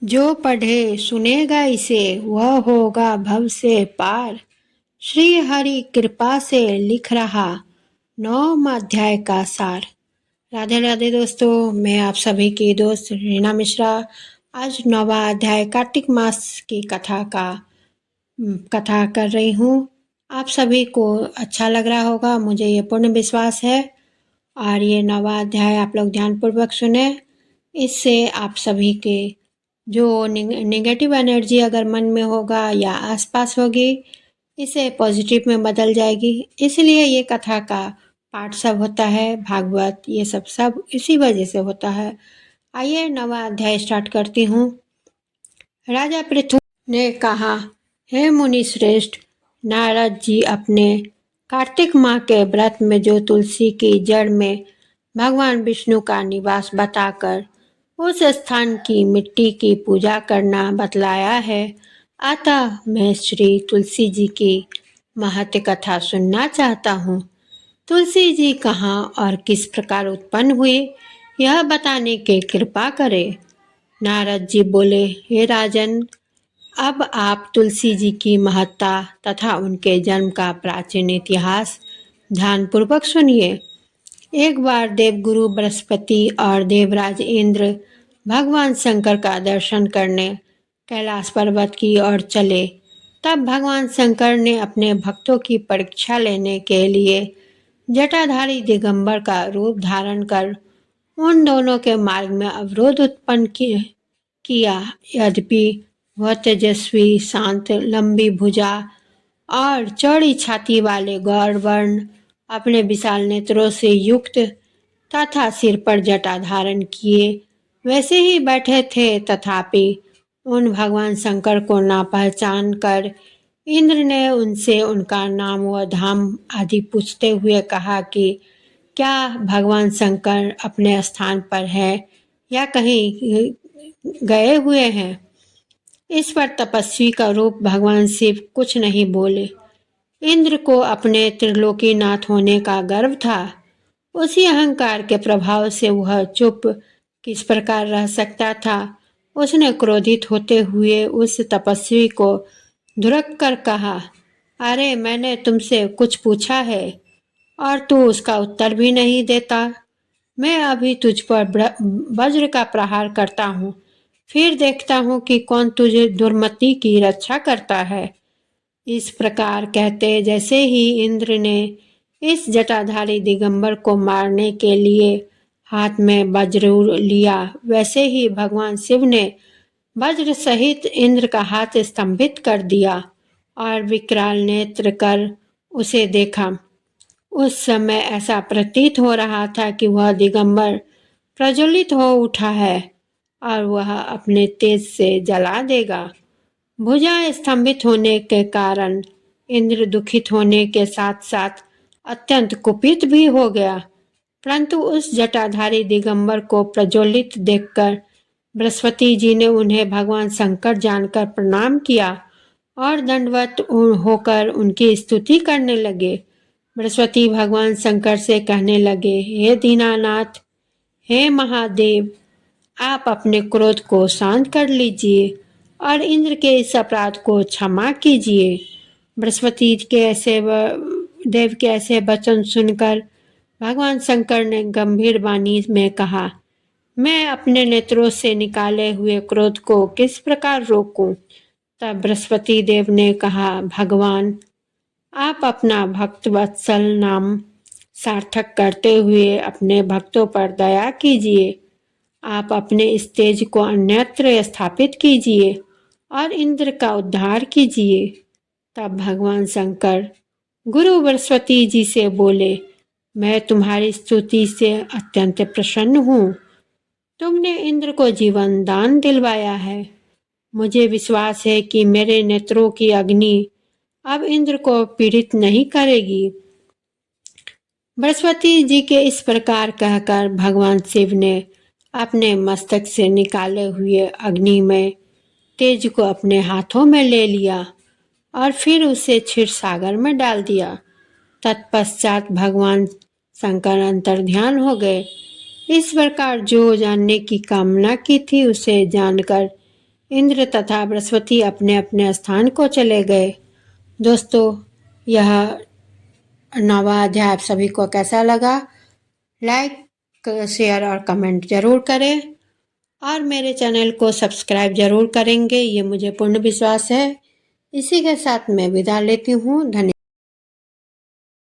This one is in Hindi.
जो पढ़े सुनेगा इसे वह होगा भव से पार। श्री हरि कृपा से लिख रहा 9वां अध्याय का सार। राधे राधे दोस्तों, मैं आप सभी की दोस्त रीना मिश्रा आज 9वां अध्याय कार्तिक मास की कथा कर रही हूँ। आप सभी को अच्छा लग रहा होगा, मुझे ये पूर्ण विश्वास है। और ये 9वां अध्याय आप लोग ध्यानपूर्वक सुने। इससे आप सभी के जो नेगेटिव एनर्जी अगर मन में होगा या आसपास होगी, इसे पॉजिटिव में बदल जाएगी। इसलिए ये कथा का पाठ सब होता है, भागवत ये सब इसी वजह से होता है। आइए 9वां अध्याय स्टार्ट करती हूँ। राजा पृथु ने कहा, हे मुनि श्रेष्ठ, नारद जी अपने कार्तिक माह के व्रत में जो तुलसी की जड़ में भगवान विष्णु का निवास बताकर उस स्थान की मिट्टी की पूजा करना बतलाया है। अतः मैं श्री तुलसी जी की महत्व कथा सुनना चाहता हूँ। तुलसी जी कहाँ और किस प्रकार उत्पन्न हुई, यह बताने की कृपा करें। नारद जी बोले, हे राजन, अब आप तुलसी जी की महत्ता तथा उनके जन्म का प्राचीन इतिहास ध्यानपूर्वक सुनिए। एक बार देवगुरु बृहस्पति और देवराज इंद्र भगवान शंकर का दर्शन करने कैलाश पर्वत की ओर चले। तब भगवान शंकर ने अपने भक्तों की परीक्षा लेने के लिए जटाधारी दिगंबर का रूप धारण कर उन दोनों के मार्ग में अवरोध उत्पन्न किया। यद्यपि वह तेजस्वी, शांत, लंबी भुजा और चौड़ी छाती वाले गौर वर्ण, अपने विशाल नेत्रों से युक्त तथा सिर पर जटा धारण किए वैसे ही बैठे थे, तथापि उन भगवान शंकर को ना पहचान कर इंद्र ने उनसे उनका नाम व धाम आदि पूछते हुए कहा कि क्या भगवान शंकर अपने स्थान पर है या कहीं गए हुए हैं। इस पर तपस्वी का रूप भगवान शिव कुछ नहीं बोले। इंद्र को अपने त्रिलोकीनाथ होने का गर्व था। उसी अहंकार के प्रभाव से वह चुप किस प्रकार रह सकता था। उसने क्रोधित होते हुए उस तपस्वी को धुरक कर कहा, अरे मैंने तुमसे कुछ पूछा है और तू उसका उत्तर भी नहीं देता। मैं अभी तुझ पर वज्र का प्रहार करता हूँ, फिर देखता हूँ कि कौन तुझे दुर्मति की रक्षा करता है। इस प्रकार कहते जैसे ही इंद्र ने इस जटाधारी दिगंबर को मारने के लिए हाथ में वज्र लिया, वैसे ही भगवान शिव ने वज्र सहित इंद्र का हाथ स्तंभित कर दिया और विकराल नेत्र कर उसे देखा। उस समय ऐसा प्रतीत हो रहा था कि वह दिगंबर प्रज्वलित हो उठा है और वह अपने तेज से जला देगा। भुजाएं स्तंभित होने के कारण इंद्र दुखित होने के साथ साथ अत्यंत कुपित भी हो गया, परंतु उस जटाधारी दिगंबर को प्रज्वलित देखकर बृहस्पति जी ने उन्हें भगवान शंकर जानकर प्रणाम किया और दंडवत होकर उनकी स्तुति करने लगे। बृहस्पति भगवान शंकर से कहने लगे, हे दीनानाथ, हे महादेव, आप अपने क्रोध को शांत कर लीजिए और इंद्र के इस अपराध को क्षमा कीजिए। बृहस्पति के देव के ऐसे वचन सुनकर भगवान शंकर ने गंभीर वाणी में कहा, मैं अपने नेत्रों से निकाले हुए क्रोध को किस प्रकार रोकूं। तब बृहस्पति देव ने कहा, भगवान, आप अपना भक्त वत्सल नाम सार्थक करते हुए अपने भक्तों पर दया कीजिए। आप अपने इस तेज को अन्यत्र स्थापित कीजिए और इंद्र का उद्धार कीजिए। तब भगवान शंकर गुरु बृहस्पति जी से बोले, मैं तुम्हारी स्तुति से अत्यंत प्रसन्न हूँ। तुमने इंद्र को जीवन दान दिलवाया है। मुझे विश्वास है कि मेरे नेत्रों की अग्नि अब इंद्र को पीड़ित नहीं करेगी। बृहस्पति जी के इस प्रकार कहकर भगवान शिव ने अपने मस्तक से निकाले हुए अग्नि में तेज को अपने हाथों में ले लिया और फिर उसे क्षीर सागर में डाल दिया। तत्पश्चात भगवान शंकर अंतर्ध्यान हो गए। इस प्रकार जो जानने की कामना की थी उसे जानकर इंद्र तथा बृहस्पति अपने अपने स्थान को चले गए। दोस्तों, यह 9वां अध्याय आप सभी को कैसा लगा? लाइक, शेयर और कमेंट जरूर करें और मेरे चैनल को सब्सक्राइब जरूर करेंगे, ये मुझे पूर्ण विश्वास है। इसी के साथ मैं विदा लेती हूँ। धन्यवाद।